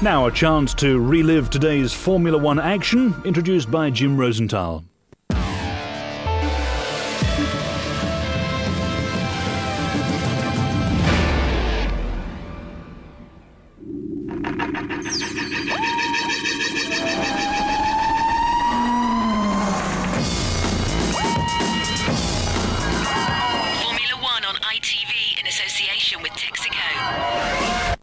Now a chance to relive today's Formula One action, introduced by Jim Rosenthal. With Texaco.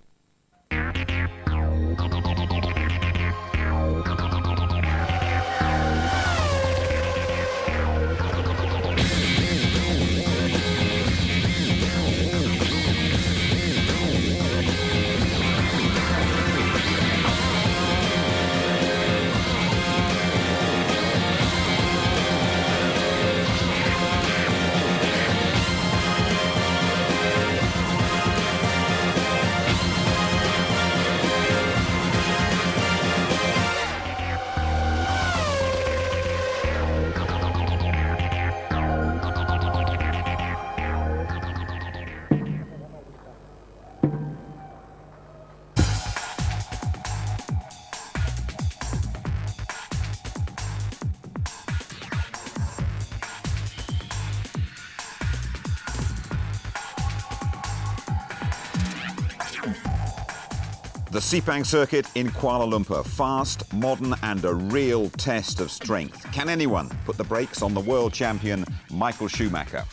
The Sepang circuit in Kuala Lumpur, fast, modern and a real test of strength. Can anyone put the brakes on the world champion Michael Schumacher?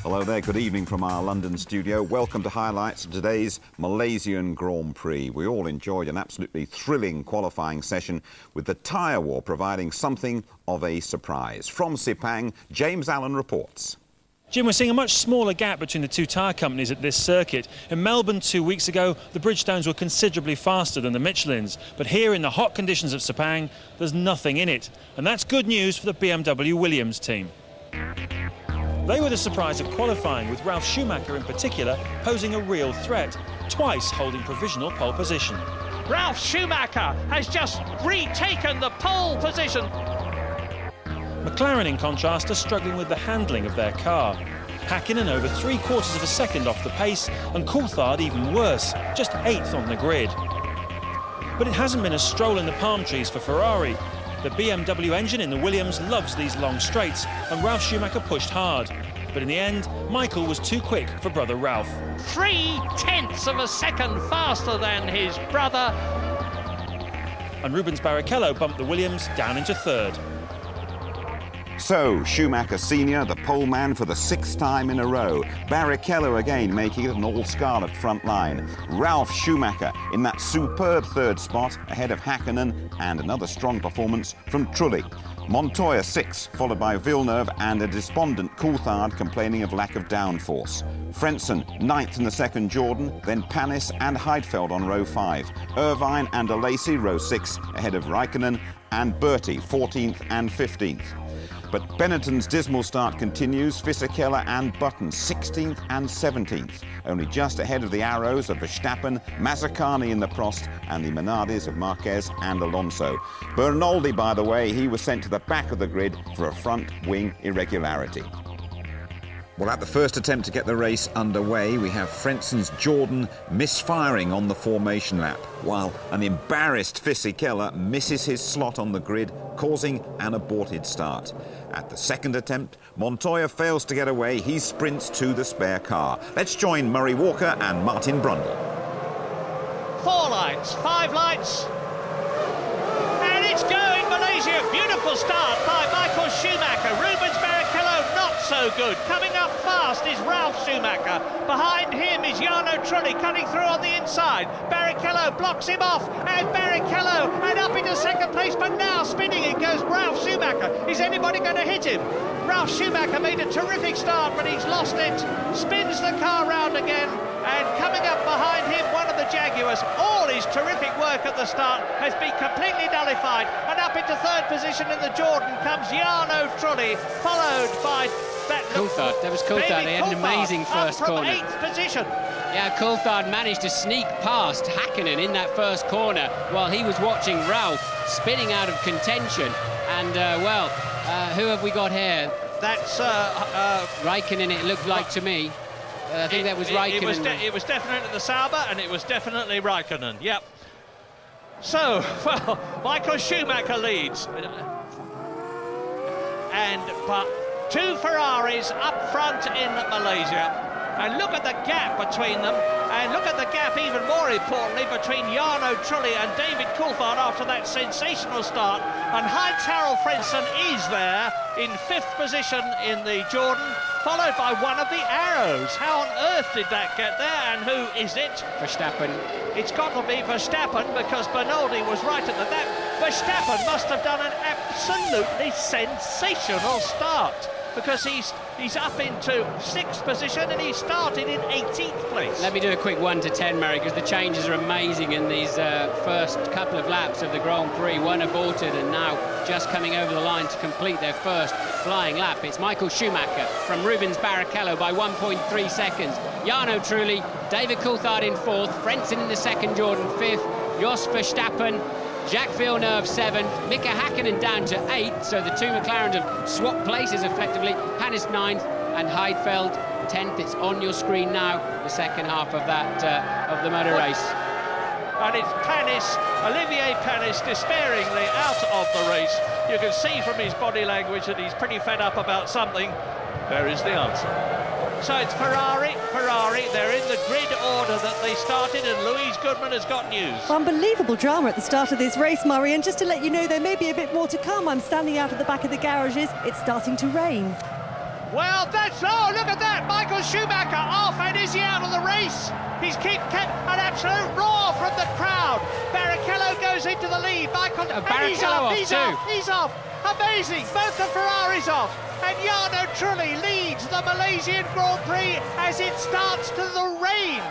Hello there, good evening from our London studio. Welcome to highlights of today's Malaysian Grand Prix. We all enjoyed an absolutely thrilling qualifying session with the tyre war providing something of a surprise. From Sepang, James Allen reports. Jim, we're seeing a much smaller gap between the two tyre companies at this circuit. In Melbourne 2 weeks ago, the Bridgestones were considerably faster than the Michelins. But here in the hot conditions of Sepang, there's nothing in it. And that's good news for the BMW Williams team. They were the surprise of qualifying, with Ralf Schumacher in particular posing a real threat, twice holding provisional pole position. Ralf Schumacher has just retaken the pole position. McLaren, in contrast, are struggling with the handling of their car. Hakkinen over 3/4 of a second off the pace, and Coulthard even worse, just 8th on the grid. But it hasn't been a stroll in the palm trees for Ferrari. The BMW engine in the Williams loves these long straights, and Ralf Schumacher pushed hard. But in the end, Michael was too quick for brother Ralf. 3/10 of a second faster than his brother. And Rubens Barrichello bumped the Williams down into third. So, Schumacher Sr., the pole man for the 6th time in a row. Barrichello again making it an all-scarlet front line. Ralf Schumacher in that superb third spot ahead of Hakkinen, and another strong performance from Trulli. Montoya 6th, followed by Villeneuve and a despondent Coulthard complaining of lack of downforce. Frentzen 9th in the second Jordan, then Panis and Heidfeld on row 5. Irvine and Alesi row 6 ahead of Raikkonen, and Bertie 14th and 15th. But Benetton's dismal start continues. Fisichella and Button 16th and 17th, only just ahead of the arrows of Verstappen, Mazzacani in the Prost, and the Minardis of Marquez and Alonso. Bernaldi, by the way, he was sent to the back of the grid for a front wing irregularity. Well, at the first attempt to get the race underway, we have Frentzen's Jordan misfiring on the formation lap, while an embarrassed Fisichella misses his slot on the grid, causing an aborted start. At the second attempt, Montoya fails to get away. He sprints to the spare car. Let's join Murray Walker and Martin Brundle. 4 lights, 5 lights. And it's going, Malaysia. Beautiful start by Michael Schumacher. Rubens Barrichello not so good. Coming up fast is Ralf Schumacher. Behind him is Jarno Trulli cutting through on the inside. Barrichello blocks him off, and Barrichello and up into second place, but now spinning it goes Ralf Schumacher. Is anybody going to hit him? Ralf Schumacher made a terrific start, but he's lost it. Spins the car round again, and coming up behind him, one of the Jaguars. All his terrific work at the start has been completely nullified, and up into third position in the Jordan comes Jarno Trulli, followed by Coulthard. That was Coulthard. He had an amazing first corner. 8th position. Yeah, Coulthard managed to sneak past Hakkinen in that first corner while he was watching Ralf spinning out of contention. And, who have we got here? That's Raikkonen, it looked like to me. I think that was Raikkonen. It was definitely the Sauber, and it was definitely Raikkonen, yep. So, well, Michael Schumacher leads. But two Ferraris up front in Malaysia. And look at the gap between them. And look at the gap, even more importantly, between Jarno Trulli and David Coulthard after that sensational start. And Heinz Harald Frentzen is there in 5th position in the Jordan, followed by one of the Arrows. How on earth did that get there, and who is it? Verstappen. It's got to be Verstappen, because Bernaldi was right at that. Verstappen must have done an absolutely sensational start, because he's up into 6th position and he started in 18th place. Let me do a quick 1 to 10, Mary, because the changes are amazing in these first couple of laps of the Grand Prix. One aborted and now just coming over the line to complete their first flying lap. It's Michael Schumacher from Rubens Barrichello by 1.3 seconds. Jarno Trulli, David Coulthard in 4th, Frentzen in the 2nd, Jordan 5th, Jos Verstappen, Jacques Villeneuve 7th, Mika Hakkinen down to 8th, so the two McLarens have swapped places effectively. Panis 9th and Heidfeld 10th. It's on your screen now, the second half of that of the motor race. And it's Panis, Olivier Panis, despairingly out of the race. You can see from his body language that he's pretty fed up about something. There is the answer. So it's Ferrari, they're in the grid order that they started, and Louise Goodman has got news. Unbelievable drama at the start of this race, Murray, and just to let you know, there may be a bit more to come. I'm standing out at the back of the garages. It's starting to rain. Well, oh, look at that! Michael Schumacher off, and is he out of the race? He's kept an absolute roar from the crowd. Barrichello goes into the lead. He's off. Amazing, both the Ferraris off. And Jarno Trulli leads the Malaysian Grand Prix as it starts to the rain.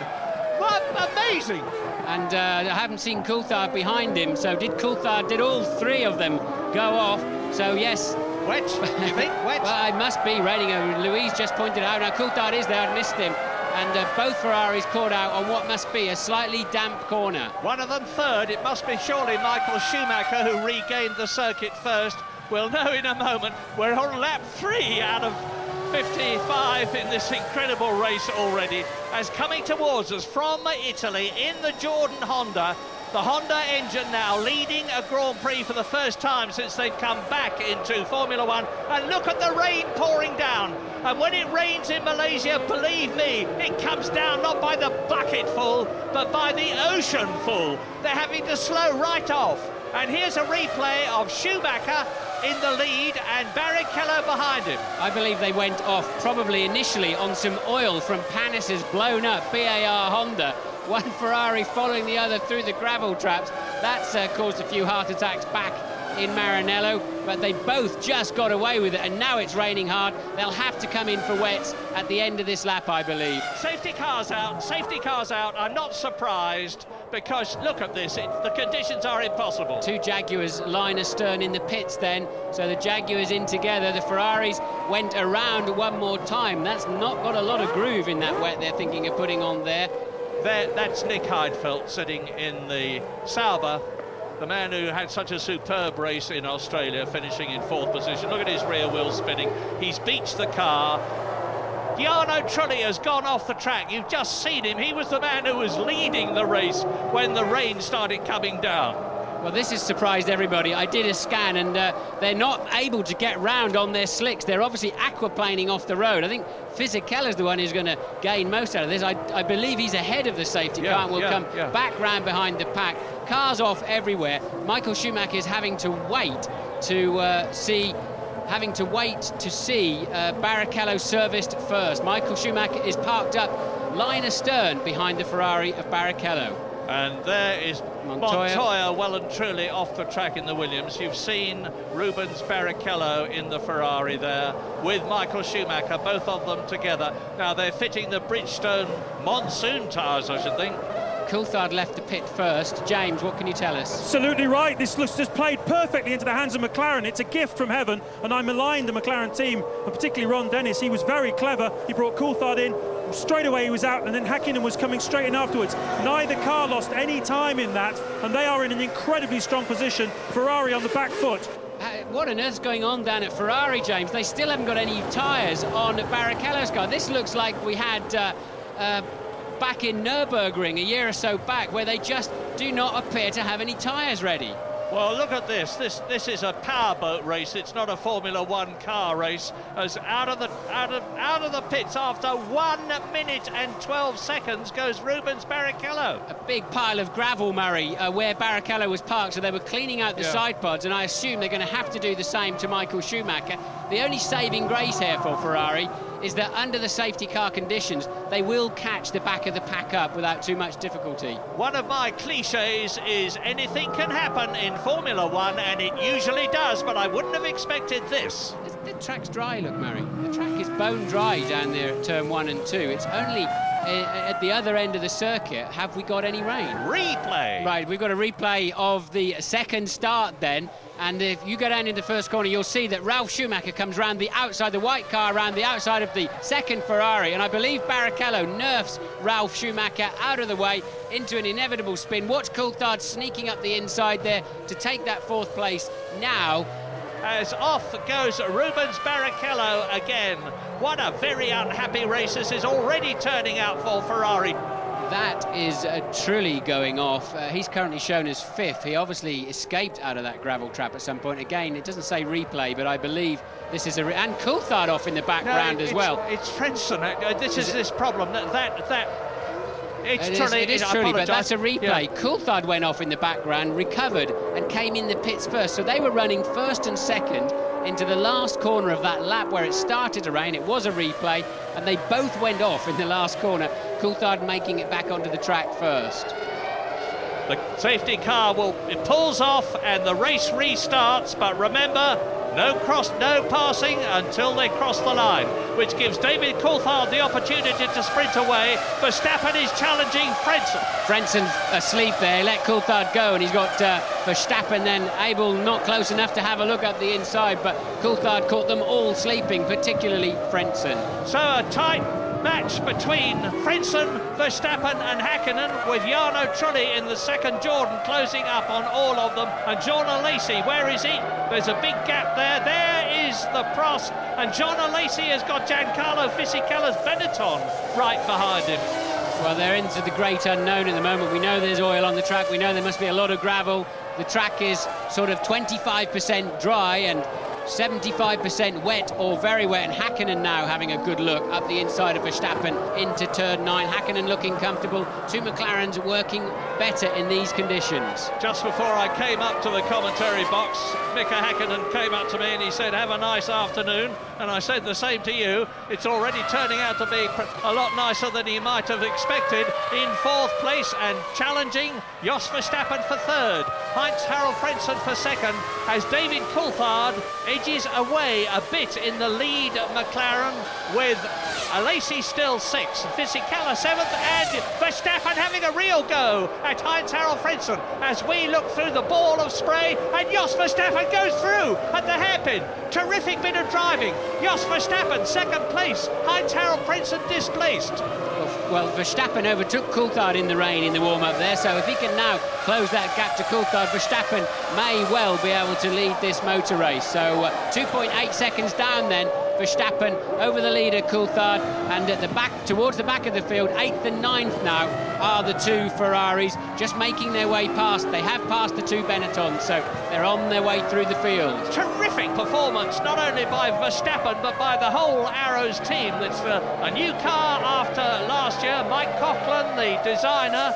What amazing! And I haven't seen Coulthard behind him, so did all three of them go off? So yes. Wet, you think? Wet? Well, it must be raining. Louise just pointed out. Now Coulthard is there, I missed him. And both Ferraris caught out on what must be a slightly damp corner. One of them third. It must be surely Michael Schumacher who regained the circuit first. We'll know in a moment. We're on lap 3 out of 55 in this incredible race already. As coming towards us from Italy in the Jordan Honda, the Honda engine now leading a Grand Prix for the first time since they've come back into Formula One. And look at the rain pouring down. And when it rains in Malaysia, believe me, it comes down not by the bucketful, but by the ocean full. They're having to slow right off. And here's a replay of Schumacher in the lead and Barrichello behind him. I believe they went off probably initially on some oil from Panis's blown up BAR Honda. One Ferrari following the other through the gravel traps. That's caused a few heart attacks back in Maranello, but they both just got away with it, and now it's raining hard. They'll have to come in for wets at the end of this lap, I believe. Safety cars out. I'm not surprised, because look at this, the conditions are impossible. Two Jaguars line astern in the pits then, so the Jaguars in together. The Ferraris went around one more time. That's not got a lot of groove in that wet they're thinking of putting on there. That's Nick Heidfeld sitting in the Sauber, the man who had such a superb race in Australia, finishing in 4th position. Look at his rear wheel spinning. He's beached the car. Jarno Trulli has gone off the track. You've just seen him. He was the man who was leading the race when the rain started coming down. Well, this has surprised everybody. I did a scan, and they're not able to get round on their slicks. They're obviously aquaplaning off the road. I think Fisichella's the one who's going to gain most out of this. I believe he's ahead of the safety car and will come back round behind the pack. Cars off everywhere. Michael Schumacher is having to wait to see Barrichello serviced first. Michael Schumacher is parked up line astern behind the Ferrari of Barrichello. And there is Montoya well and truly off the track in the Williams. You've seen Rubens Barrichello in the Ferrari there with Michael Schumacher, both of them together. Now they're fitting the Bridgestone monsoon tyres, I should think. Coulthard left the pit first. James, what can you tell us? Absolutely right. This looks just played perfectly into the hands of McLaren. It's a gift from heaven, and I maligned the McLaren team, and particularly Ron Dennis. He was very clever. He brought Coulthard in. Straight away he was out, and then Hakkinen was coming straight in afterwards. Neither car lost any time in that, and they are in an incredibly strong position. Ferrari on the back foot. What on earth's going on down at Ferrari, James? They still haven't got any tyres on Barrichello's car. This looks like we had back in Nürburgring a year or so back, where they just do not appear to have any tyres ready. Well, look at this. This is a powerboat race. It's not a Formula One car race. As out of the pits after 1 minute and 12 seconds goes Rubens Barrichello. A big pile of gravel, Murray, where Barrichello was parked, so they were cleaning out the side pods, and I assume they're going to have to do the same to Michael Schumacher. The only saving grace here for Ferrari is that under the safety car conditions, they will catch the back of the pack up without too much difficulty. One of my cliches is anything can happen in Formula One, and it usually does, but I wouldn't have expected this. The track's dry, look, Murray. The track is bone dry down there at turn 1 and 2. It's only at the other end of the circuit have we got any rain. Replay! Right, we've got a replay of the second start then, and if you go down in the first corner, you'll see that Ralf Schumacher comes round the outside, the white car around the outside of the second Ferrari, and I believe Barrichello nerfs Ralf Schumacher out of the way into an inevitable spin. Watch Coulthard sneaking up the inside there to take that 4th place now. As off goes Rubens Barrichello again. What a very unhappy race this is already turning out for Ferrari. That is truly going off. He's currently shown as 5th. He obviously escaped out of that gravel trap at some point. Again, it doesn't say replay, but I believe this is and Coulthard off in the background as well. It's Frentzen. This is this problem It is truly, but that's a replay. Yeah. Coulthard went off in the background, recovered, and came in the pits first. So they were running first and second into the last corner of that lap where it started to rain. It was a replay, and they both went off in the last corner. Coulthard making it back onto the track first. The safety car it pulls off and the race restarts, but remember, no passing until they cross the line, which gives David Coulthard the opportunity to sprint away. Verstappen is challenging Frentzen. Frentzen asleep there, let Coulthard go, and he's got Verstappen then able, not close enough to have a look up the inside, but Coulthard caught them all sleeping, particularly Frentzen. So a tight match between Frentzen, Verstappen and Hakkinen, with Jarno Trulli in the second Jordan closing up on all of them. And John Lacey, where is he? There's a big gap there. There is the Prost, and John Lacey has got Giancarlo Fisichella's Benetton right behind him. Well, they're into the great unknown at the moment. We know there's oil on the track. We know there must be a lot of gravel. The track is sort of 25% dry and 75% wet or very wet, and Hakkinen now having a good look up the inside of Verstappen into turn 9. Hakkinen looking comfortable. 2 McLarens working better in these conditions. Just before I came up to the commentary box, Mika Hakkinen came up to me and he said, "Have a nice afternoon," and I said the same to you. It's already turning out to be a lot nicer than he might have expected. In 4th place and challenging Jos Verstappen for 3rd. Heinz-Harald Frentzen for 2nd, as David Coulthard edges away a bit in the lead McLaren, with Lacey still 6th, Fisichella 7th, and Verstappen having a real go at Heinz-Harald Frentzen as we look through the ball of spray, and Jos Verstappen goes through at the hairpin. Terrific bit of driving. Jos Verstappen 2nd place, Heinz-Harald Frentzen displaced. Well, Verstappen overtook Coulthard in the rain in the warm-up there, so if he can now close that gap to Coulthard, Verstappen may well be able to lead this motor race. So 2.8 seconds down then, Verstappen over the leader Coulthard, and at the back, towards the back of the field, 8th and 9th now are the 2 Ferraris, just making their way past. They have passed the 2 Benettons, so they're on their way through the field. Terrific performance, not only by Verstappen, but by the whole Arrows team. It's a new car after last year. Mike Coughlin, the designer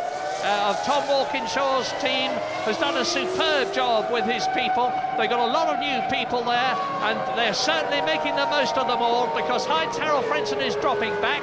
of Tom Walkinshaw's team, has done a superb job with his people. They've got a lot of new people there, and they're certainly making the most of them all, because Heinz-Harald Frentzen is dropping back.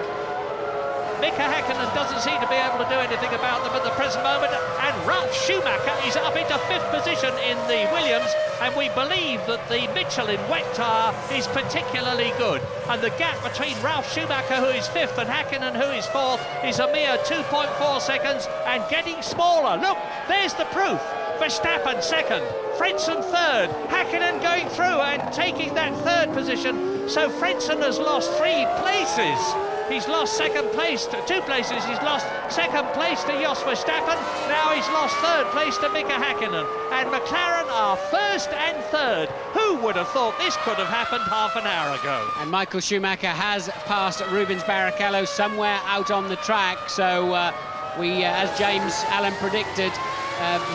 Mika Hakkinen doesn't seem to be able to do anything about them at the present moment, and Ralf Schumacher is up into 5th position in the Williams, and we believe that the Michelin wet tyre is particularly good, and the gap between Ralf Schumacher, who is 5th, and Hakkinen, who is 4th, is a mere 2.4 seconds and getting smaller. Look, there's the proof. Verstappen 2nd, Frentzen 3rd, Hakkinen going through and taking that 3rd position. So Frentzen has lost 3 places He's lost second place to 2 places. He's lost second place to Jos Verstappen. Now he's lost third place to Mika Häkkinen. And McLaren are first and third. Who would have thought this could have happened half an hour ago? And Michael Schumacher has passed Rubens Barrichello somewhere out on the track. So as James Allen predicted,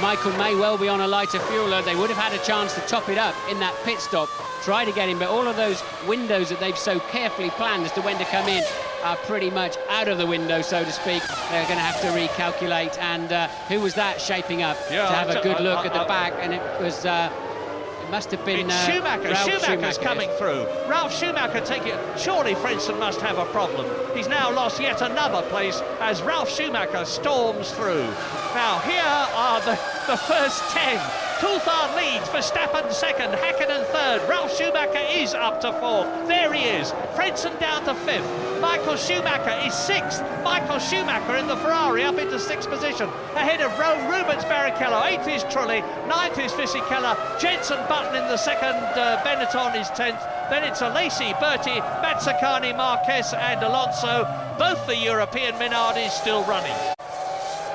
Michael may well be on a lighter fuel. They would have had a chance to top it up in that pit stop, try to get him, but all of those windows that they've so carefully planned as to when to come in are pretty much out of the window, so to speak. They're going to have to recalculate. And who was that shaping up to have a good look at the back? And it was... it must have been Schumacher. Ralf Schumacher's coming through. Ralf Schumacher taking it. Surely Frentzen must have a problem. He's now lost yet another place as Ralf Schumacher storms through. Now here are the first 10. Coulthard leads, Verstappen second, Häkkinen third, Ralf Schumacher is up to fourth. There he is. Frentzen down to fifth. Michael Schumacher is sixth. Michael Schumacher in the Ferrari up into sixth position. Ahead of Rubens Barrichello. Eighth is Trulli. Ninth is Fisichella. Jenson Button in the second. Benetton is 10th. Then it's Alesi, Berti, Mazzacani, Marquez and Alonso. Both the European Minardi still running.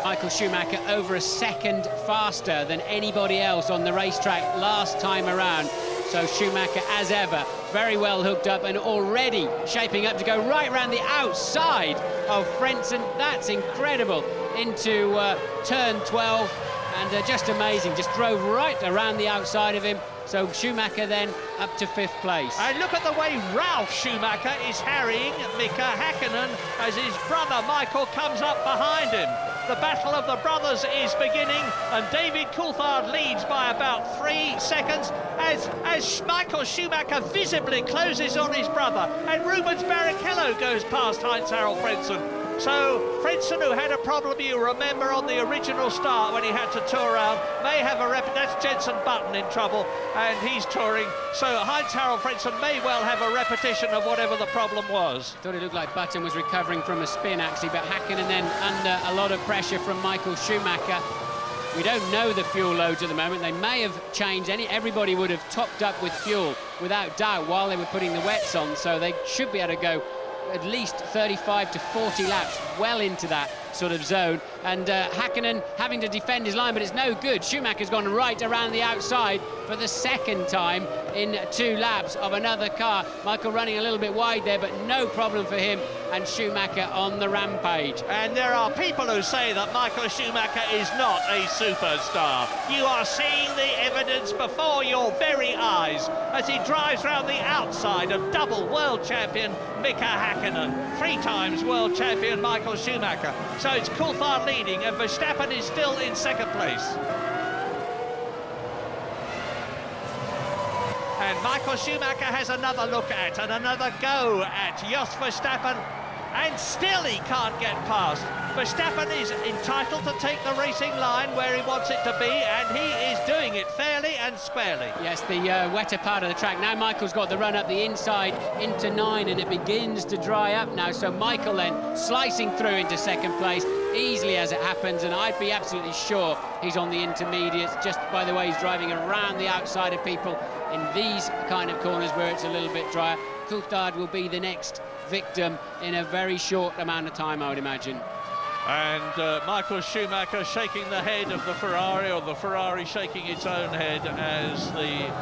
Michael Schumacher over a second faster than anybody else on the racetrack last time around. So Schumacher, as ever, very well hooked up and already shaping up to go right around the outside of Frentzen. That's incredible. Into turn 12, and just amazing. Just drove right around the outside of him. So Schumacher then up to fifth place. And look at the way Ralf Schumacher is harrying Mika Häkkinen as his brother Michael comes up behind him. The battle of the brothers is beginning, and David Coulthard leads by about 3 seconds as Michael Schumacher visibly closes on his brother, and Rubens Barrichello goes past Heinz-Harald Frentzen. So Frentzen, who had a problem, you remember, on the original start when he had to tour around, may have that's Jenson Button in trouble, and he's touring. So Heinz-Harald Frentzen may well have a repetition of whatever the problem was. Thought it looked like Button was recovering from a spin, actually, but Häkkinen then under a lot of pressure from Michael Schumacher. We don't know the fuel loads at the moment. They may have changed. Everybody would have topped up with fuel, without doubt, while they were putting the wets on, so they should be able to go at least 35 to 40 laps, well into that sort of zone. And Häkkinen having to defend his line, but it's no good. Schumacher's gone right around the outside for the second time in 2 laps of another car. Michael running a little bit wide there, but no problem for him, and Schumacher on the rampage. And there are people who say that Michael Schumacher is not a superstar. You are seeing the evidence before your very eyes as he drives round the outside of double world champion Mika Häkkinen, 3 times world champion Michael Schumacher. So it's Coulthard leading, and Verstappen is still in second place. And Michael Schumacher has another look at and another go at Jos Verstappen, and still he can't get past. Verstappen is entitled to take the racing line where he wants it to be, and he is doing it fairly and squarely. Yes, the wetter part of the track. Now Michael's got the run up the inside into 9, and it begins to dry up now. So Michael then slicing through into second place, easily as it happens, and I'd be absolutely sure he's on the intermediates just by the way he's driving around the outside of people in these kind of corners where it's a little bit drier. Coulthard will be the next victim in a very short amount of time, I would imagine. And Michael Schumacher shaking the head of the Ferrari, or the Ferrari shaking its own head, as the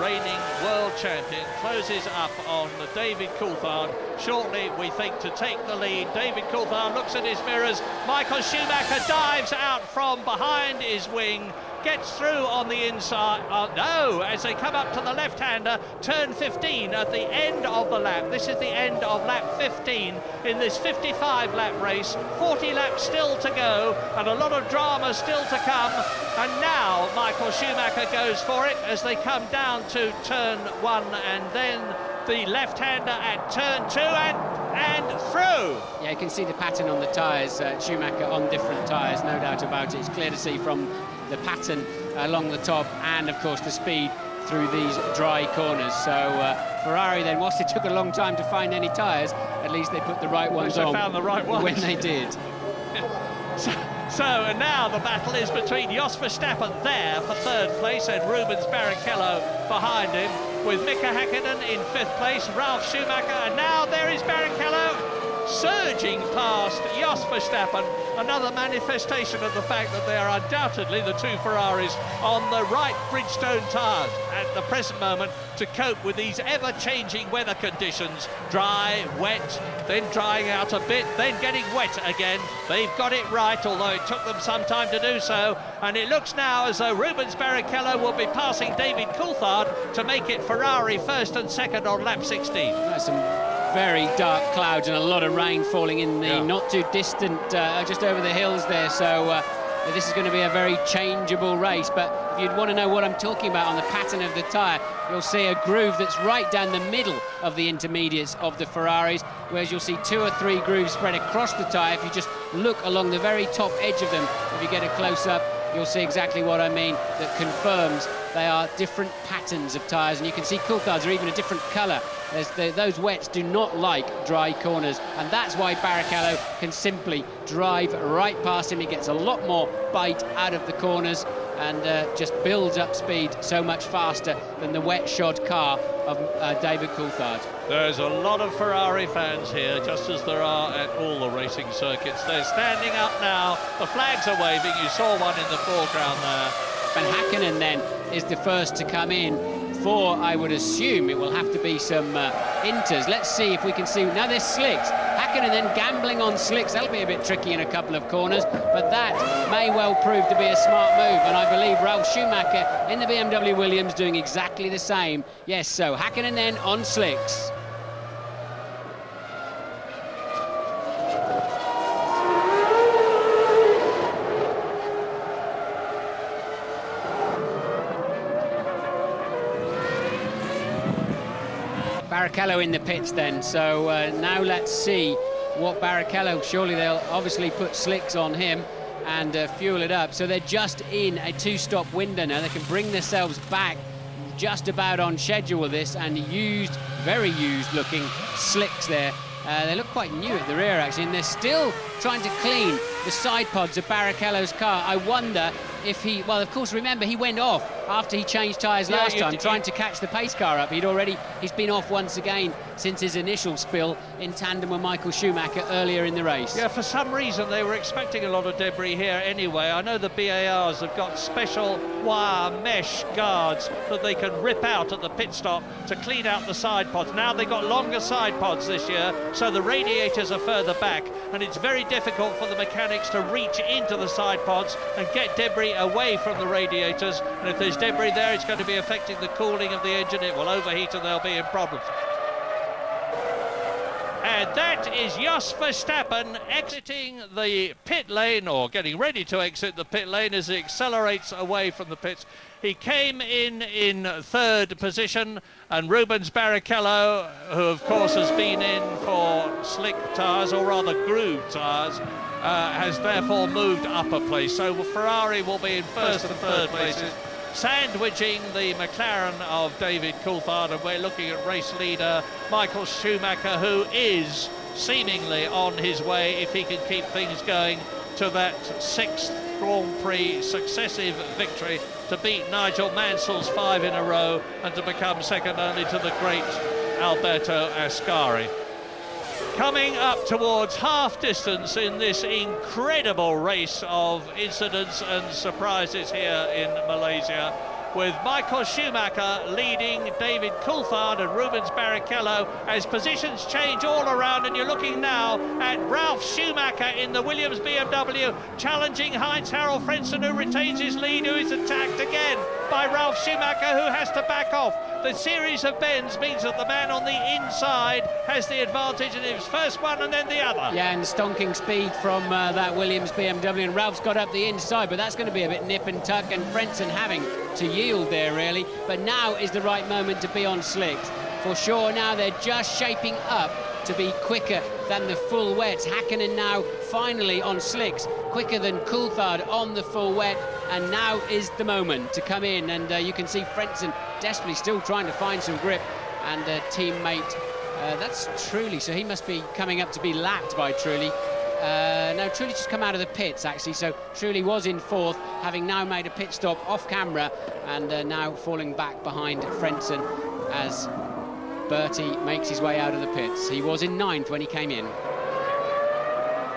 reigning world champion closes up on David Coulthard. Shortly, we think, to take the lead. David Coulthard looks at his mirrors. Michael Schumacher dives out from behind his wing, gets through on the inside. No, as they come up to the left-hander, turn 15 at the end of the lap. This is the end of lap 15 in this 55-lap race. 40 laps still to go, and a lot of drama still to come. And now Michael Schumacher goes for it as they come down to turn 1, and then the left-hander at turn 2, and through. Yeah, you can see the pattern on the tyres. Schumacher on different tyres, no doubt about it. It's clear to see from the pattern along the top, and of course the speed through these dry corners. So Ferrari then, whilst it took a long time to find any tyres, at least they put the right ones on. They found the right ones when they did. So and now the battle is between Jos Verstappen there for third place and Rubens Barrichello behind him, with Mika Häkkinen in fifth place, Ralf Schumacher, and now there is Barrichello. surging past Jos Verstappen, another manifestation of the fact that they are undoubtedly the two Ferraris on the right Bridgestone tyres at the present moment to cope with these ever-changing weather conditions. Dry, wet, then drying out a bit, then getting wet again. They've got it right, although it took them some time to do so, and it looks now as though Rubens Barrichello will be passing David Coulthard to make it Ferrari first and second on lap 16. That's some very dark clouds and a lot of rain falling in the not too distant, just over the hills there, so this is going to be a very changeable race. But if you'd want to know what I'm talking about on the pattern of the tyre, you'll see a groove that's right down the middle of the intermediates of the Ferraris, whereas you'll see 2 or 3 grooves spread across the tyre. If you just look along the very top edge of them, if you get a close-up, you'll see exactly what I mean. That confirms they are different patterns of tyres, and you can see Coulthard's are even a different colour. Those wets do not like dry corners, and that's why Barrichello can simply drive right past him. He gets a lot more bite out of the corners and just builds up speed so much faster than the wet-shod car of David Coulthard. There's a lot of Ferrari fans here, just as there are at all the racing circuits. They're standing up now, the flags are waving, you saw one in the foreground there. Van Hakkinen then is the first to come in for, I would assume, it will have to be some inters. Let's see if we can see. Now there's slicks. Hakkinen then gambling on slicks. That'll be a bit tricky in a couple of corners, but that may well prove to be a smart move, and I believe Ralf Schumacher in the BMW Williams doing exactly the same. Yes, so Hakkinen then on slicks. Barrichello in the pits then, so now let's see what Barrichello, surely they'll obviously put slicks on him and fuel it up, so they're just in a 2-stop window now. They can bring themselves back just about on schedule with this, and used, very used looking slicks there. They look quite new at the rear actually, and they're still trying to clean the side pods of Barrichello's car. I wonder if he, well, of course, remember he went off after he changed tyres last time, trying to catch the pace car up. He's been off once again since his initial spill in tandem with Michael Schumacher earlier in the race. Yeah, for some reason they were expecting a lot of debris here anyway. I know the BARs have got special wire mesh guards that they can rip out at the pit stop to clean out the side pods. Now they've got longer side pods this year, so the radiators are further back, and it's very difficult for the mechanics to reach into the side pods and get debris away from the radiators, and if there's debris there, it's going to be affecting the cooling of the engine. It will overheat and they'll be in problems. And that is Jos Verstappen exiting the pit lane, or getting ready to exit the pit lane as he accelerates away from the pits. He came in third position, and Rubens Barrichello, who of course has been in for slick tyres, or rather grooved tyres, has therefore moved up a place. So Ferrari will be in first and third places, sandwiching the McLaren of David Coulthard, and we're looking at race leader Michael Schumacher, who is seemingly on his way, if he can keep things going, to that 6th Grand Prix successive victory, to beat Nigel Mansell's 5 in a row and to become second only to the great Alberto Ascari. Coming up towards half distance in this incredible race of incidents and surprises here in Malaysia, with Michael Schumacher leading David Coulthard and Rubens Barrichello as positions change all around, and you're looking now at Ralf Schumacher in the Williams BMW challenging Heinz-Harald Frentzen, who retains his lead, who is attacked again by Ralf Schumacher, who has to back off. The series of bends means that the man on the inside has the advantage, and it's first one and then the other. Yeah, and stonking speed from that Williams BMW, and Ralph's got up the inside, but that's going to be a bit nip and tuck, and Frentzen having to yield there really. But now is the right moment to be on slicks for sure. Now they're just shaping up to be quicker than the full wets. Hakkinen now finally on slicks, quicker than Coulthard on the full wet, and now is the moment to come in. And you can see Frentzen desperately still trying to find some grip, and teammate, that's Trulli, so he must be coming up to be lapped by Trulli. No, Trulli just come out of the pits actually, so Trulli was in 4th, having now made a pit stop off camera, and now falling back behind Frentzen as Bertie makes his way out of the pits. He was in 9th when he came in.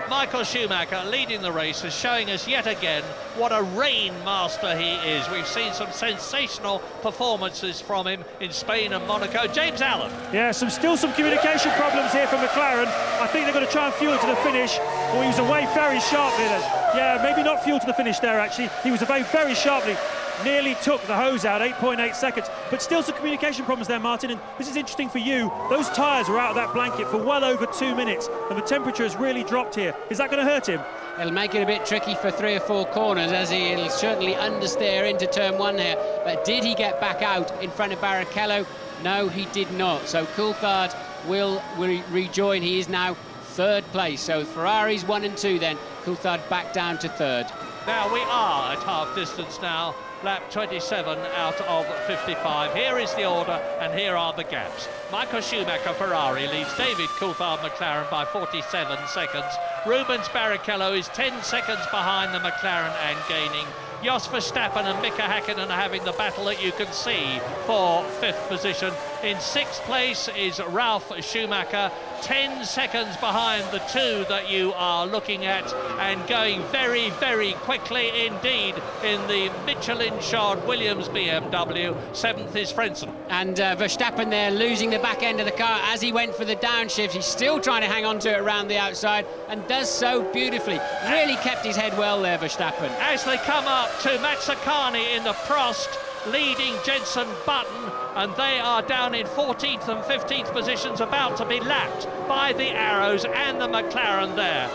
Michael Schumacher leading the race is showing us yet again what a rain master he is. We've seen some sensational performances from him in Spain and Monaco. James Allen. Yeah, still some communication problems here for McLaren. I think they're going to try and fuel to the finish. Well, he was away very sharply then. Yeah, maybe not fuel to the finish there, actually. He was away very sharply. Nearly took the hose out, 8.8 seconds. But still some communication problems there, Martin. And this is interesting for you. Those tyres were out of that blanket for well over 2 minutes. And the temperature has really dropped here. Is that going to hurt him? It'll make it a bit tricky for 3 or 4 corners, as he'll certainly understeer into turn 1 here. But did he get back out in front of Barrichello? No, he did not. So Coulthard will rejoin. He is now 3rd place. So Ferraris 1 and 2 then. Coulthard back down to 3rd. Now we are at half distance now. Lap 27 out of 55. Here is the order and here are the gaps. Michael Schumacher, Ferrari, leads David Coulthard, McLaren by 47 seconds. Rubens Barrichello is 10 seconds behind the McLaren and gaining. Jos Verstappen and Mika Häkkinen are having the battle that you can see for 5th position. In 6th place is Ralf Schumacher, 10 seconds behind the 2 that you are looking at, and going very, very quickly indeed in the Michelin-shod Williams BMW. 7th is Frentzen. And Verstappen there losing the back end of the car as he went for the downshift. He's still trying to hang on to it around the outside and does so beautifully. Really kept his head well there, Verstappen. As they come up to Mazzacane in the Prost, leading Jenson Button, and they are down in 14th and 15th positions, about to be lapped by the Arrows and the McLaren there.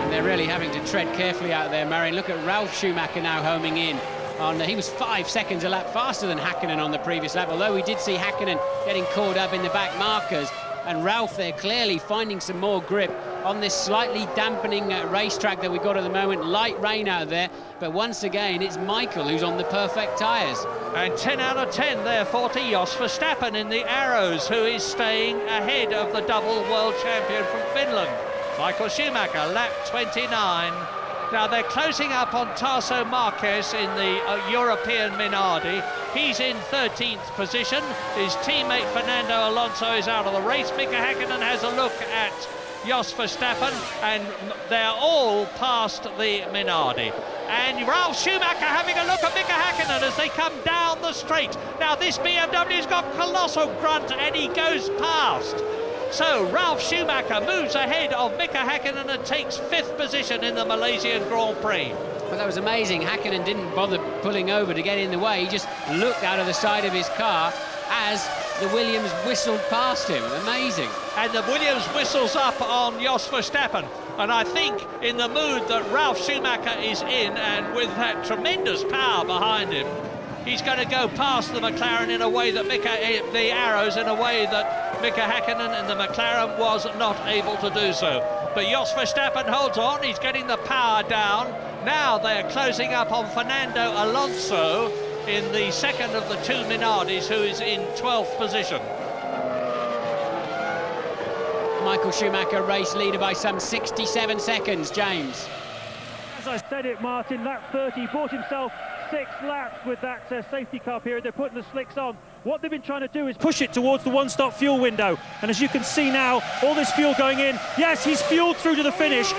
And they're really having to tread carefully out there, Marion. Look at Ralf Schumacher now homing in. He was 5 seconds a lap faster than Häkkinen on the previous lap, although we did see Häkkinen getting caught up in the back markers. And Ralf there clearly finding some more grip on this slightly dampening racetrack that we've got at the moment. Light rain out there, but once again it's Michael who's on the perfect tyres. And 10 out of 10 therefore to Jos Verstappen in the Arrows, who is staying ahead of the double world champion from Finland. Michael Schumacher, lap 29. Now they're closing up on Tasso Marquez in the European Minardi. He's in 13th position. His teammate Fernando Alonso is out of the race. Mika Häkkinen has a look at Jos Verstappen, and they're all past the Minardi. And Ralf Schumacher having a look at Mika Häkkinen as they come down the straight. Now this BMW's got colossal grunt and he goes past. So Ralf Schumacher moves ahead of Mika Häkkinen and takes 5th position in the Malaysian Grand Prix. Well, that was amazing. Häkkinen didn't bother pulling over to get in the way. He just looked out of the side of his car as the Williams whistled past him. Amazing. And the Williams whistles up on Jos Verstappen. And I think in the mood that Ralf Schumacher is in, and with that tremendous power behind him, he's going to go past the McLaren in a way that the Arrows in a way that Mika Häkkinen and the McLaren was not able to do so. But Jos Verstappen holds on, he's getting the power down. Now they're closing up on Fernando Alonso in the 2nd of the 2 Minardis, who is in 12th position. Michael Schumacher race leader by some 67 seconds, James. As I said it, Martin, lap 30, he bought himself 6 laps with that safety car period. They're putting the slicks on. What they've been trying to do is push it towards the one-stop fuel window. And as you can see now, all this fuel going in. Yes, he's fueled through to the finish.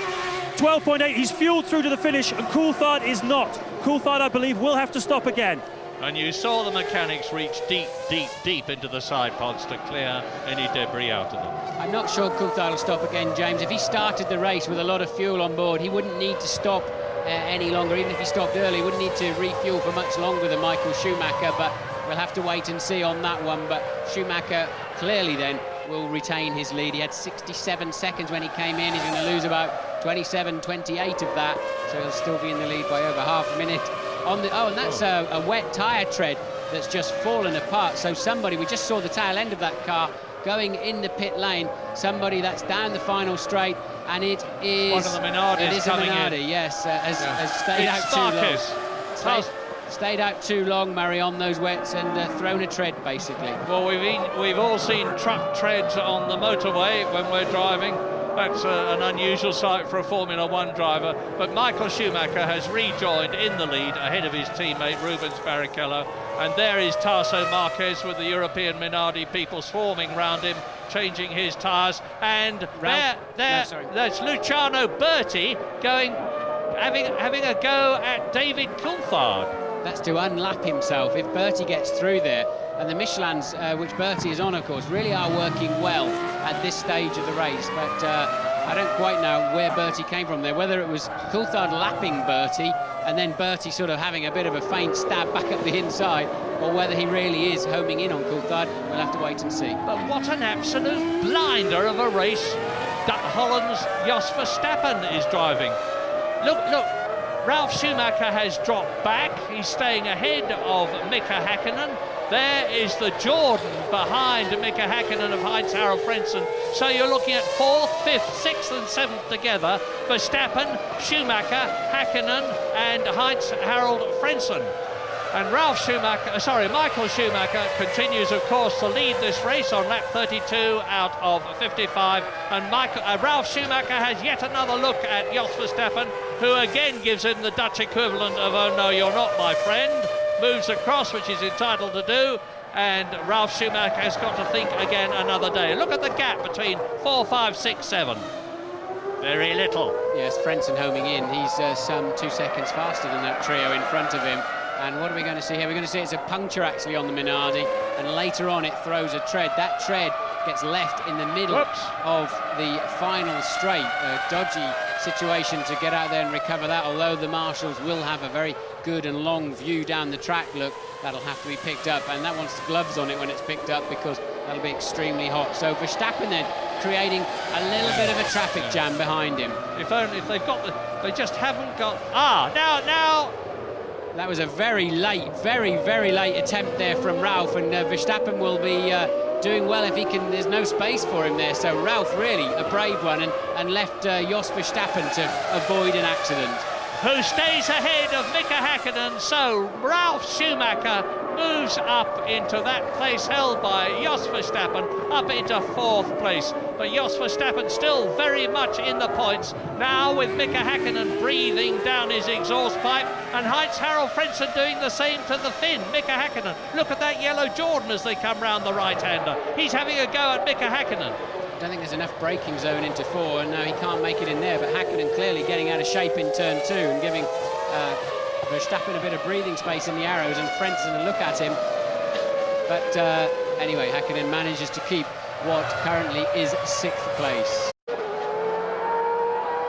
12.8, he's fueled through to the finish, and Coulthard is not. Coulthard, I believe, will have to stop again. And you saw the mechanics reach deep, deep, deep into the side pods to clear any debris out of them. I'm not sure Coulthard will stop again, James. If he started the race with a lot of fuel on board, he wouldn't need to stop any longer. Even if he stopped early, he wouldn't need to refuel for much longer than Michael Schumacher, but we'll have to wait and see on that one. But Schumacher clearly then will retain his lead. He had 67 seconds when he came in. He's going to lose about 27, 28 of that, so he'll still be in the lead by over half a minute. And that's a wet tyre tread that's just fallen apart. So somebody, we just saw the tail end of that car going in the pit lane. Somebody that's down the final straight, and it is one of the Minardis. It is coming a Minardi, in. Yes, has stayed it's out too long. Stayed out too long, Murray, on those wets and thrown a tread, basically. Well, we've all seen truck treads on the motorway when we're driving. That's an unusual sight for a Formula One driver. But Michael Schumacher has rejoined in the lead ahead of his teammate Rubens Barrichello. And there is Tasso Marquez with the European Minardi people swarming round him. changing his tyres, and Ralph- that's Luciano Berti having a go at David Coulthard. That's to unlap himself if Bertie gets through there. And the Michelins, which Bertie is on, of course, really are working well at this stage of the race. But I don't quite know where Bertie came from there, whether it was Coulthard lapping Bertie and then Bertie sort of having a bit of a faint stab back up the inside, or whether he really is homing in on Coulthard. We'll have to wait and see. But what an absolute blinder of a race that Holland's Jos Verstappen is driving. Look, Ralf Schumacher has dropped back. He's staying ahead of Mika Häkkinen. There is the Jordan behind Mika Häkkinen of Heinz-Harald Frentzen. So you're looking at 4th, 5th, 6th and 7th together. Verstappen, Schumacher, Häkkinen and Heinz-Harald Frentzen. And Michael Schumacher continues, of course, to lead this race on lap 32 out of 55. And Ralf Schumacher has yet another look at Jos Verstappen, who again gives him the Dutch equivalent of, "Oh no, you're not my friend." Moves across, which he's entitled to do, and Ralf Schumacher has got to think again another day. Look at the gap between 4, 5, 6, 7. Very little. Yes, Frentzen homing in. He's some 2 seconds faster than that trio in front of him. And what are we going to see here? We're going to see it's a puncture actually on the Minardi, and later on it throws a tread. That tread gets left in the middle of the final straight. A dodgy situation to get out there and recover that, although the marshals will have a very good and long view down the track. Look, that'll have to be picked up, and that wants the gloves on it when it's picked up, because that'll be extremely hot. So Verstappen then creating a little bit of a traffic jam behind him. If they've got they just haven't got. Now. That was a very late attempt there from Ralf, and Verstappen will be doing well if he can. There's no space for him there, so Ralf really a brave one and left Jos Verstappen to avoid an accident. Who stays ahead of Mika Häkkinen, so Ralf Schumacher moves up into that place held by Jos Verstappen, up into 4th place. But Jos Verstappen still very much in the points, now with Mika Häkkinen breathing down his exhaust pipe, and Heinz-Harald Frentzen doing the same to the Finn, Mika Häkkinen. Look at that yellow Jordan as they come round the right-hander. He's having a go at Mika Häkkinen. I don't think there's enough braking zone into 4, and no, he can't make it in there, but Häkkinen clearly getting out of shape in turn 2 and giving Verstappen a bit of breathing space in the arrows, and Frentzen a look at him. But anyway, Häkkinen manages to keep what currently is 6th place.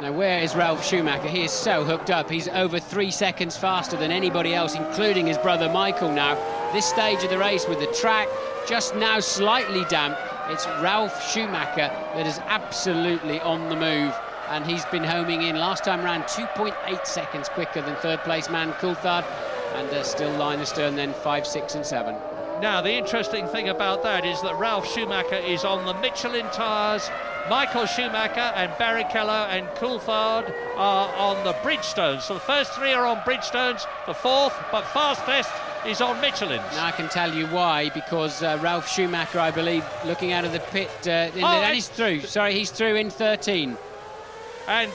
Now, where is Ralf Schumacher? He is so hooked up. He's over 3 seconds faster than anybody else, including his brother Michael now. This stage of the race with the track just now slightly damp, it's Ralf Schumacher that is absolutely on the move, and he's been homing in. Last time round, 2.8 seconds quicker than 3rd place man Coulthard, and still line astern then 5, 6 and 7. Now, the interesting thing about that is that Ralf Schumacher is on the Michelin tyres. Michael Schumacher and Barrichello and Coulthard are on the Bridgestones. So the first 3 are on Bridgestones, the 4th, but fastest, is on Michelin's. Now I can tell you why, because Ralf Schumacher, I believe, looking out of the pit, and he's through. Sorry, he's through in 13. And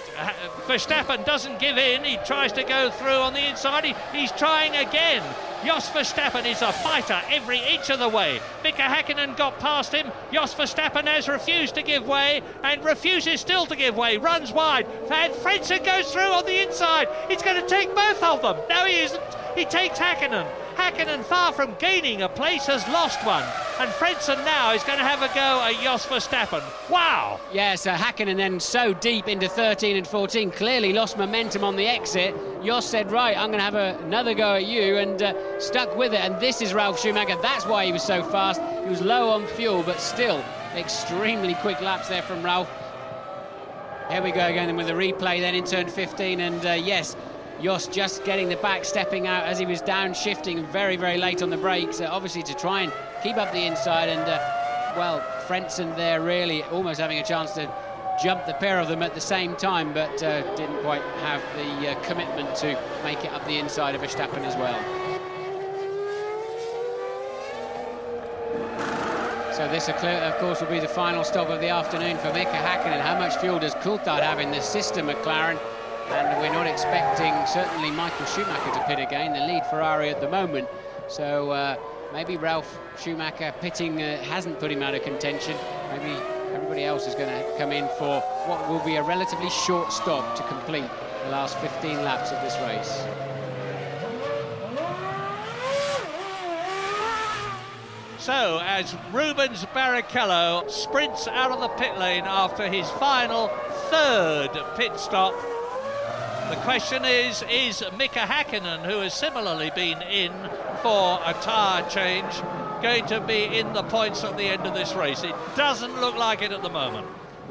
Verstappen doesn't give in. He tries to go through on the inside. He's trying again. Jos Verstappen is a fighter every inch of the way. Mika Häkkinen got past him. Jos Verstappen has refused to give way and refuses still to give way. Runs wide. And Frentzen goes through on the inside. He's going to take both of them. No, he isn't. He takes Häkkinen. Häkkinen, far from gaining a place, has lost one. And Frentzen now is going to have a go at Jos Verstappen. Wow! Yes, Häkkinen then so deep into 13 and 14, clearly lost momentum on the exit. Jos said, right, I'm going to have another go at you, and stuck with it. And this is Ralf Schumacher. That's why he was so fast. He was low on fuel, but still extremely quick laps there from Ralf. Here we go again with the replay then in turn 15, and yes, Jos just getting the back, stepping out as he was downshifting very, very late on the brakes, obviously to try and keep up the inside, and well, Frentzen there really almost having a chance to jump the pair of them at the same time, but didn't quite have the commitment to make it up the inside of Verstappen as well. So this, of course, will be the final stop of the afternoon for Mika Häkkinen. How much fuel does Coulthard have in this system, McLaren? And we're not expecting, certainly, Michael Schumacher to pit again, the lead Ferrari at the moment. So maybe Ralf Schumacher pitting hasn't put him out of contention. Maybe everybody else is going to come in for what will be a relatively short stop to complete the last 15 laps of this race. So, as Rubens Barrichello sprints out of the pit lane after his final third pit stop, the question is Mika Hakkinen, who has similarly been in for a tyre change, going to be in the points at the end of this race? It doesn't look like it at the moment.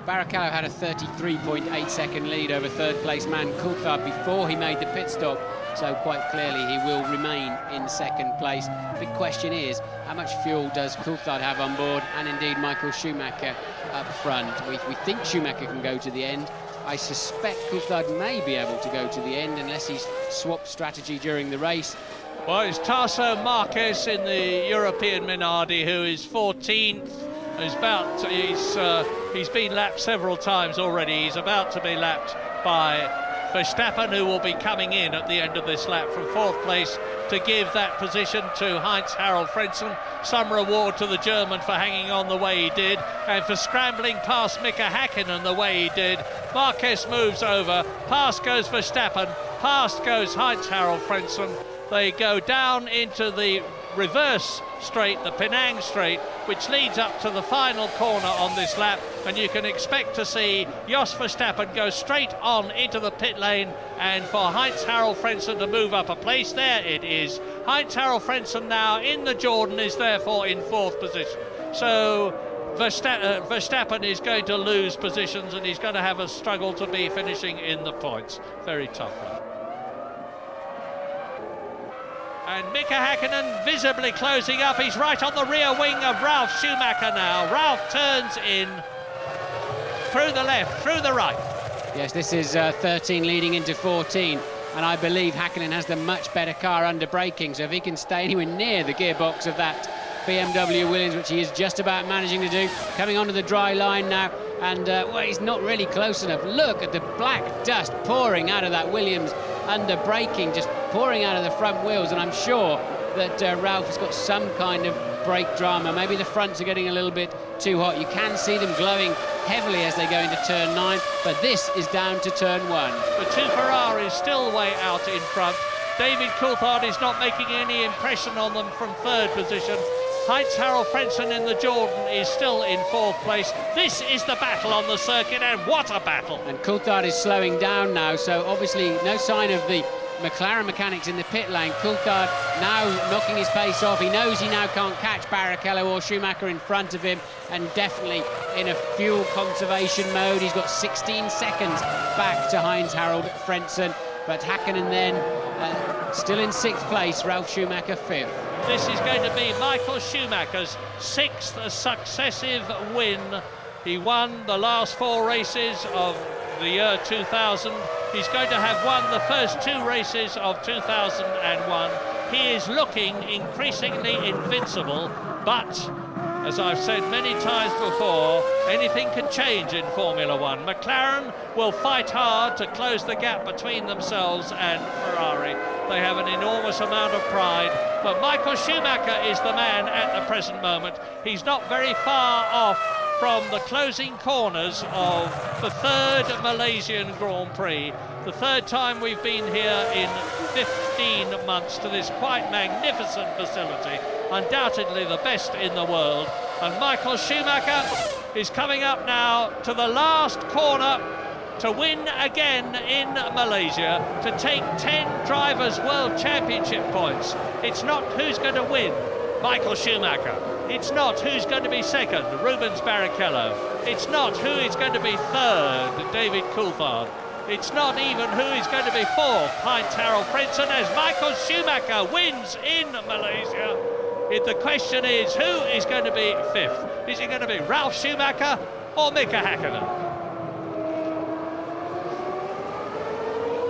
Barrichello had a 33.8 second lead over third place man Coulthard before he made the pit stop, so quite clearly he will remain in second place. The big question is, how much fuel does Coulthard have on board, and indeed Michael Schumacher up front? We think Schumacher can go to the end. I suspect Coulthard may be able to go to the end unless he's swapped strategy during the race. Well, it's Tarso Marquez in the European Minardi, who is 14th. He's been lapped several times already. He's about to be lapped by Verstappen, who will be coming in at the end of this lap from fourth place to give that position to Heinz-Harald Frentzen. Some reward to the German for hanging on the way he did, and for scrambling past Mika Hakkinen the way he did. Marquez moves over, past goes Verstappen, past goes Heinz-Harald Frentzen. They go down into the reverse straight, the Penang straight, which leads up to the final corner on this lap, and you can expect to see Jos Verstappen go straight on into the pit lane, and for Heinz-Harald Frentzen to move up a place. There it is. Heinz-Harald Frentzen now in the Jordan is therefore in fourth position. So Verstappen is going to lose positions, and he's going to have a struggle to be finishing in the points. Very tough lap. And Mika Hakkinen visibly closing up. He's right on the rear wing of Ralf Schumacher now. Ralf turns in through the left, through the right. Yes, this is 13 leading into 14, and I believe Hakkinen has the much better car under braking, so if he can stay anywhere near the gearbox of that BMW Williams, which he is just about managing to do, coming onto the dry line now, and well, he's not really close enough. Look at the black dust pouring out of that Williams under braking, just pouring out of the front wheels, and I'm sure that Ralf has got some kind of brake drama. Maybe the fronts are getting a little bit too hot. You can see them glowing heavily as they go into turn 9, but this is down to turn 1. The two Ferraris still way out in front. David Coulthard is not making any impression on them from third position. Heinz-Harald Frentzen in the Jordan is still in fourth place. This is the battle on the circuit, and what a battle! And Coulthard is slowing down now, so obviously no sign of the McLaren mechanics in the pit lane. Coulthard now knocking his pace off. He knows he now can't catch Barrichello or Schumacher in front of him, and definitely in a fuel conservation mode. He's got 16 seconds back to Heinz-Harald Frentzen, but Hakkinen then still in sixth place, Ralf Schumacher fifth. This is going to be Michael Schumacher's sixth successive win. He won the last 4 races of the year 2000. He's going to have won the first 2 races of 2001. He is looking increasingly invincible, but as I've said many times before, anything can change in Formula One. McLaren will fight hard to close the gap between themselves and Ferrari. They have an enormous amount of pride, but Michael Schumacher is the man at the present moment. He's not very far off from the closing corners of the third Malaysian Grand Prix, the third time we've been here in 15 months to this quite magnificent facility, undoubtedly the best in the world. And Michael Schumacher is coming up now to the last corner to win again in Malaysia, to take 10 Drivers' World Championship points. It's not who's going to win, Michael Schumacher. It's not who's going to be second, Rubens Barrichello. It's not who is going to be third, David Coulthard. It's not even who is going to be fourth, Heinz-Harald Frentzen, as Michael Schumacher wins in Malaysia. The question is, who is going to be fifth? Is it going to be Ralf Schumacher or Mika Hakkinen?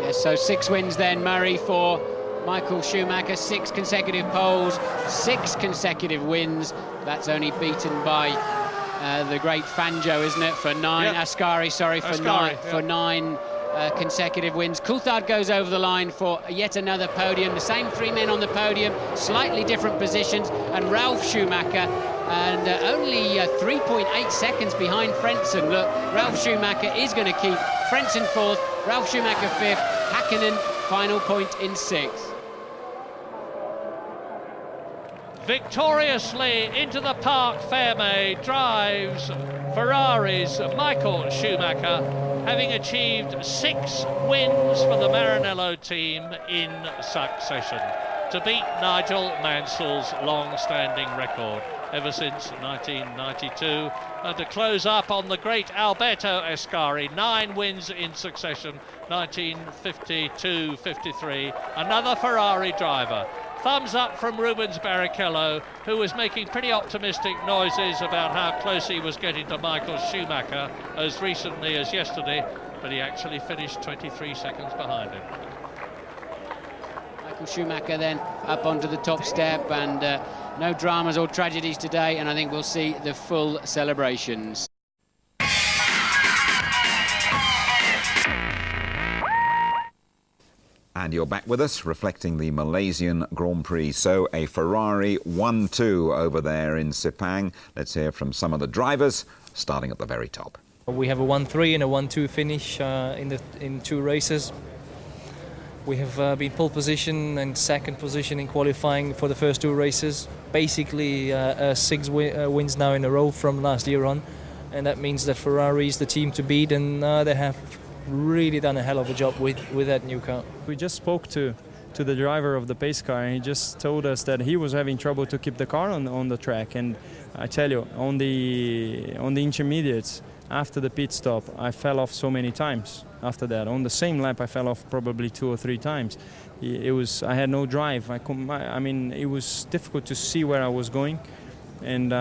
Yes, so 6 wins then, Murray, for Michael Schumacher, 6 consecutive poles, 6 consecutive wins. That's only beaten by the great Fangio, isn't it? For 9, yep. Ascari, sorry, for Ascari, 9, yep. for 9 consecutive wins. Coulthard goes over the line for yet another podium. The same 3 men on the podium, slightly different positions, and Ralf Schumacher and only 3.8 seconds behind Frentzen. Look, Ralf Schumacher is going to keep Frentzen fourth, Ralf Schumacher fifth, Häkkinen final point in sixth. Victoriously into the Parc Fermé drives Ferrari's Michael Schumacher, having achieved 6 wins for the Maranello team in succession, to beat Nigel Mansell's long-standing record ever since 1992, and to close up on the great Alberto Ascari, 9 wins in succession, 1952-53, another Ferrari driver. Thumbs up from Rubens Barrichello, who was making pretty optimistic noises about how close he was getting to Michael Schumacher as recently as yesterday, but he actually finished 23 seconds behind him. Michael Schumacher then up onto the top step, and no dramas or tragedies today, and I think we'll see the full celebrations. And you're back with us, reflecting the Malaysian Grand Prix. So a Ferrari 1-2 over there in Sepang. Let's hear from some of the drivers, starting at the very top. We have a 1-3 and a 1-2 finish in 2 races. We have been pole position and second position in qualifying for the first 2 races. Basically 6 wins now in a row from last year on. And that means that Ferrari is the team to beat, and they have really done a hell of a job with that new car. We just spoke to the driver of the pace car, and he just told us that he was having trouble to keep the car on the track. And I tell you, on the intermediates, after the pit stop, I fell off so many times. After that, on the same lap, I fell off probably 2 or 3 times. I had no drive. I mean, it was difficult to see where I was going. And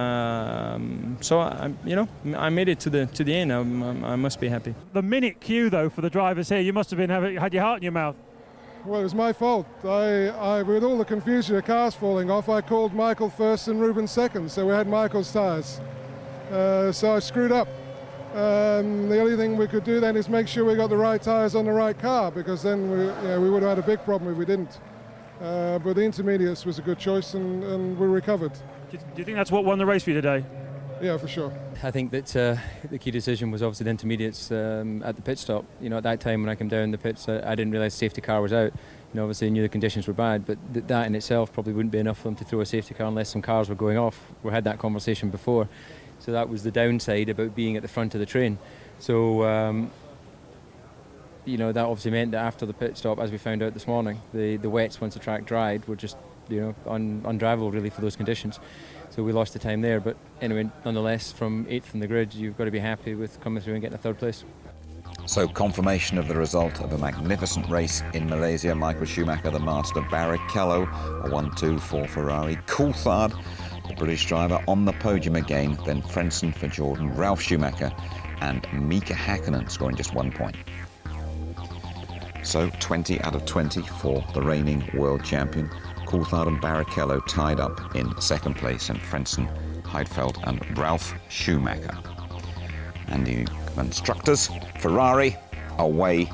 so I made it to the end. I must be happy. The minute queue though for the drivers here, you must have had your heart in your mouth. Well, it was my fault. I with all the confusion of cars falling off, I called Michael first and Rubens second, so we had Michael's tyres. So I screwed up. The only thing we could do then is make sure we got the right tyres on the right car, because then we would have had a big problem if we didn't. But the intermediates was a good choice, and we recovered. Do you think that's what won the race for you today? Yeah, for sure. I think that the key decision was obviously the intermediates at the pit stop. You know, at that time when I came down the pits, I didn't realise the safety car was out. You know, obviously I knew the conditions were bad, but that in itself probably wouldn't be enough for them to throw a safety car unless some cars were going off. We had that conversation before. So that was the downside about being at the front of the train. So, you know, that obviously meant that after the pit stop, as we found out this morning, the wets, once the track dried, were just, you know, undrivable really for those conditions. So we lost the time there. But anyway, nonetheless, from 8th in the grid, you've got to be happy with coming through and getting a 3rd place. So confirmation of the result of a magnificent race in Malaysia. Michael Schumacher, the master. Barrichello, a 1-2 for Ferrari. Coulthard, the British driver, on the podium again. Then Frentzen for Jordan, Ralf Schumacher and Mika Häkkinen scoring just 1 point. So 20 out of 20 for the reigning world champion. Coulthard and Barrichello tied up in 2nd place, and Frentzen, Heidfeld and Ralf Schumacher. And the constructors, Ferrari away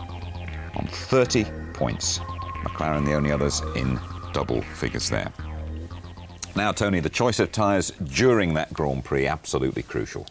on 30 points. McLaren the only others in double figures there. Now, Tony, the choice of tyres during that Grand Prix, absolutely crucial.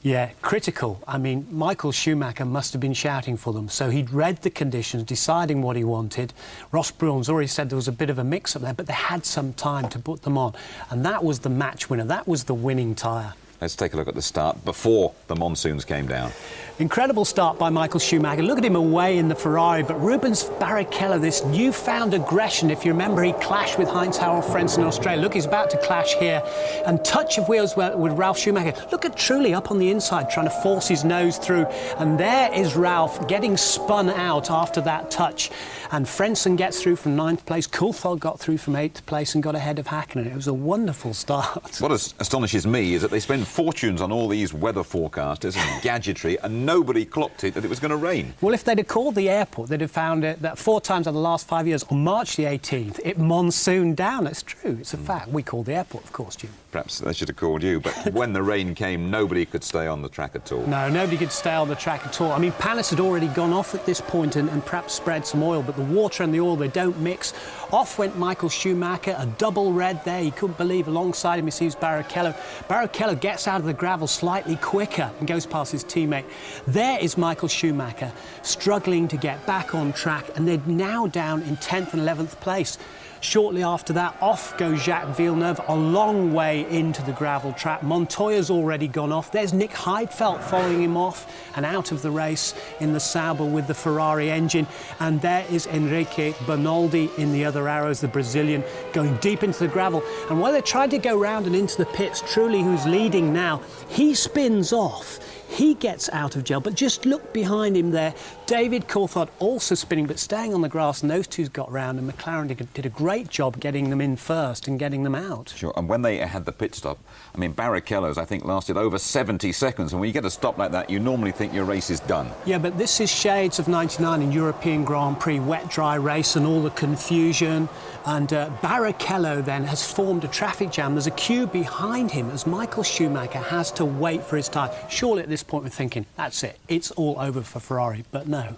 Yeah, critical. I mean, Michael Schumacher must have been shouting for them. So he'd read the conditions, deciding what he wanted. Ross Brawn's already said there was a bit of a mix-up there, but they had some time to put them on. And that was the match winner. That was the winning tyre. Let's take a look at the start before the monsoons came down. Incredible start by Michael Schumacher. Look at him away in the Ferrari, but Rubens Barrichello, this newfound aggression. If you remember, he clashed with Heinz-Harald Frentzen in Australia. Look, he's about to clash here. And touch of wheels with Ralf Schumacher. Look at Trulli up on the inside, trying to force his nose through. And there is Ralf getting spun out after that touch. And Frentzen gets through from 9th place. Coulthard got through from 8th place and got ahead of Häkkinen. It was a wonderful start. What astonishes me is that they spend fortunes on all these weather forecasters and gadgetry, and nobody clocked it that it was going to rain. Well, if they'd have called the airport, they'd have found it that 4 times in the last 5 years, on March the 18th, it monsooned down. It's true. It's a fact. We called the airport, of course, Jim. Perhaps they should have called you. But when the rain came, nobody could stay on the track at all. No, nobody could stay on the track at all. I mean, Panis had already gone off at this point and perhaps spread some oil, but the water and the oil, they don't mix. Off went Michael Schumacher, a double red there. He couldn't believe. Alongside him, he sees Barrichello. Barrichello gets out of the gravel slightly quicker and goes past his teammate. There is Michael Schumacher, struggling to get back on track, and they're now down in 10th and 11th place. Shortly after that, off goes Jacques Villeneuve, a long way into the gravel trap. Montoya's already gone off. There's Nick Heidfeld following him off and out of the race in the Sauber with the Ferrari engine. And there is Enrique Bernaldi in the other arrows, the Brazilian, going deep into the gravel. And while they're trying to go round and into the pits, Trulli, who's leading now, he spins off. He gets out of jail, but just look behind him there. David Coulthard also spinning, but staying on the grass, and those two got round, and McLaren did a great job getting them in first and getting them out. Sure, and when they had the pit stop, I mean, Barrichello's, I think, lasted over 70 seconds, and when you get a stop like that, you normally think your race is done. Yeah, but this is shades of 99 in European Grand Prix, wet, dry race and all the confusion, and Barrichello then has formed a traffic jam. There's a queue behind him as Michael Schumacher has to wait for his tyre. Surely at this point we're thinking, that's it, it's all over for Ferrari, but no.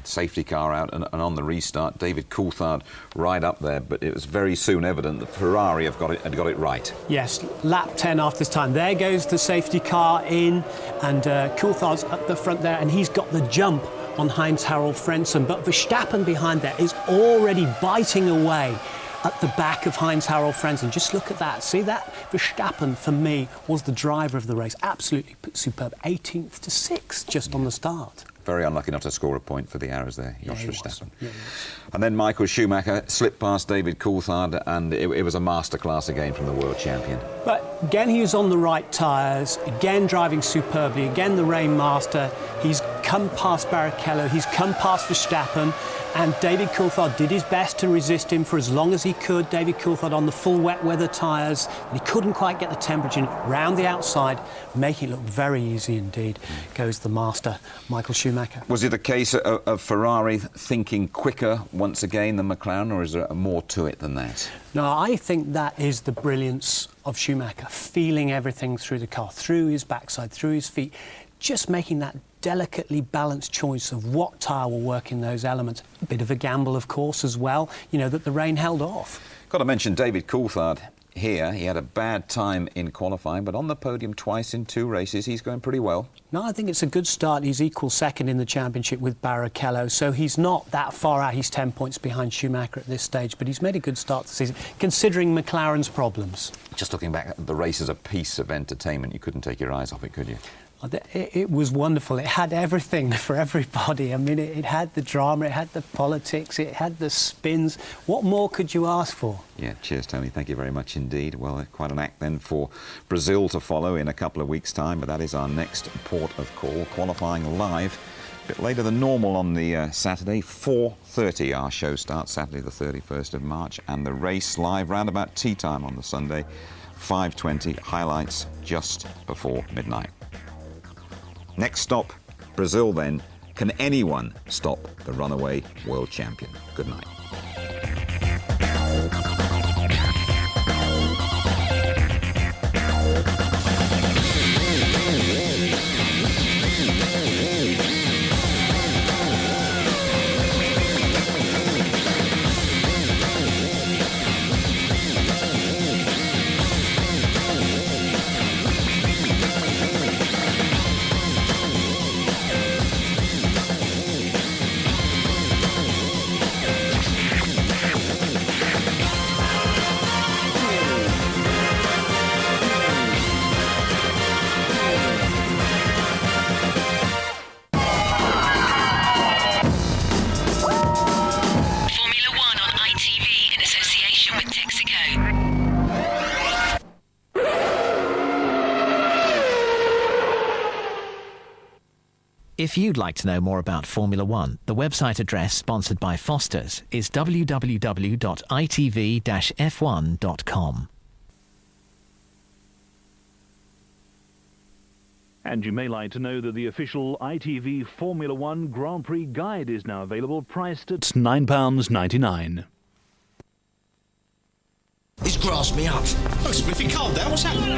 Safety car out, and on the restart, David Coulthard right up there, but it was very soon evident that Ferrari had got it right. Yes, lap 10 after this time. There goes the safety car in, and Coulthard's at the front there, and he's got the jump on Heinz-Harald Frentzen, but Verstappen behind there is already biting away at the back of Heinz-Harald Frentzen. Just look at that. See that? Verstappen, for me, was the driver of the race. Absolutely superb. 18th to 6th just on the start. Very unlucky not to score a point for the arrows there, Jos Verstappen. Yeah, And then Michael Schumacher slipped past David Coulthard, and it was a masterclass again from the world champion. But again, he was on the right tyres, again driving superbly, again the Rainmaster. He's come past Barrichello, he's come past Verstappen, and David Coulthard did his best to resist him for as long as he could. David Coulthard on the full wet weather tyres, but he couldn't quite get the temperature round the outside, making it look very easy indeed. Goes the master, Michael Schumacher. Was it a case of Ferrari thinking quicker once again than McLaren, or is there more to it than that? No, I think that is the brilliance of Schumacher, feeling everything through the car, through his backside, through his feet, just making that delicately balanced choice of what tyre will work in those elements. A bit of a gamble, of course, as well, you know, that the rain held off. Got to mention David Coulthard here. He had a bad time in qualifying, but on the podium twice in 2 races, he's going pretty well. No, I think it's a good start. He's equal second in the championship with Barrichello, so he's not that far out. He's 10 points behind Schumacher at this stage, but he's made a good start to the season, considering McLaren's problems. Just looking back at the race as a piece of entertainment, you couldn't take your eyes off it, could you? It was wonderful. It had everything for everybody. I mean, it had the drama, it had the politics, it had the spins. What more could you ask for? Yeah, cheers, Tony. Thank you very much indeed. Well, quite an act then for Brazil to follow in a couple of weeks' time, but that is our next port of call, qualifying live. A bit later than normal on the Saturday, 4:30 our show starts, Saturday the 31st of March, and the race live round about tea time on the Sunday, 5:20, highlights just before midnight. Next stop, Brazil then. Can anyone stop the runaway world champion? Good night. If you'd like to know more about Formula One, the website address sponsored by Foster's is www.itv-f1.com. And you may like to know that the official ITV Formula One Grand Prix guide is now available, priced at £9.99. Is grass me up. Oh, Spliffy, calm down. What's happening?